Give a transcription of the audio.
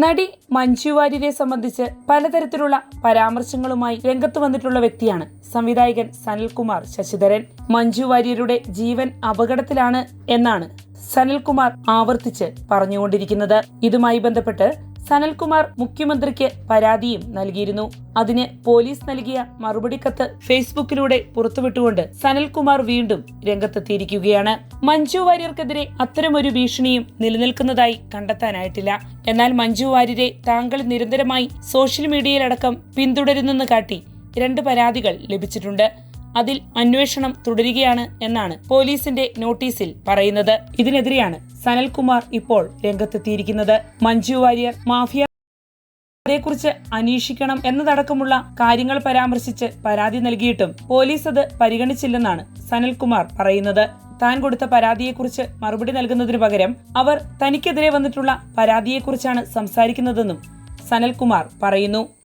നടി മഞ്ജു വാര്യരെ സംബന്ധിച്ച് പലതരത്തിലുള്ള പരാമർശങ്ങളുമായി രംഗത്ത് വന്നിട്ടുള്ള വ്യക്തിയാണ് സംവിധായകൻ സനൽകുമാർ ശശിധരൻ. മഞ്ജു വാര്യരുടെ ജീവൻ അപകടത്തിലാണ് എന്നാണ് സനൽകുമാർ ആവർത്തിച്ച് പറഞ്ഞുകൊണ്ടിരിക്കുന്നത്. ഇതുമായി ബന്ധപ്പെട്ട് സനൽകുമാർ മുഖ്യമന്ത്രിക്ക് പരാതിയും നൽകിയിരുന്നു. അതിന് പോലീസ് നൽകിയ മറുപടി കത്ത് ഫേസ്ബുക്കിലൂടെ പുറത്തുവിട്ടുകൊണ്ട് സനൽകുമാർ വീണ്ടും രംഗത്തെത്തിയിരിക്കുകയാണ്. മഞ്ജു വാര്യർക്കെതിരെ അത്തരമൊരു ഭീഷണിയും നിലനിൽക്കുന്നതായി കണ്ടെത്താനായിട്ടില്ല. എന്നാൽ മഞ്ജു വാര്യരെ താങ്കൾ നിരന്തരമായി സോഷ്യൽ മീഡിയയിലടക്കം പിന്തുടരുന്നെന്ന് കാട്ടി 2 പരാതികൾ ലഭിച്ചിട്ടുണ്ട്. അതിൽ അന്വേഷണം തുടരുകയാണ് എന്നാണ് പോലീസിന്റെ നോട്ടീസിൽ പറയുന്നത്. ഇതിനെതിരെയാണ് സനൽകുമാർ ഇപ്പോൾ രംഗത്തെത്തിയിരിക്കുന്നത്. മഞ്ജു വാര്യർ മാഫിയ അതേക്കുറിച്ച് അന്വേഷിക്കണം എന്നതടക്കമുള്ള കാര്യങ്ങൾ പരാമർശിച്ച് പരാതി നൽകിയിട്ടും പോലീസ് അത് പരിഗണിച്ചില്ലെന്നാണ് സനൽകുമാർ പറയുന്നത്. താൻ കൊടുത്ത പരാതിയെക്കുറിച്ച് മറുപടി നൽകുന്നതിനു പകരം അവർ തനിക്കെതിരെ വന്നിട്ടുള്ള പരാതിയെക്കുറിച്ചാണ് സംസാരിക്കുന്നതെന്നും സനൽകുമാർ പറയുന്നു.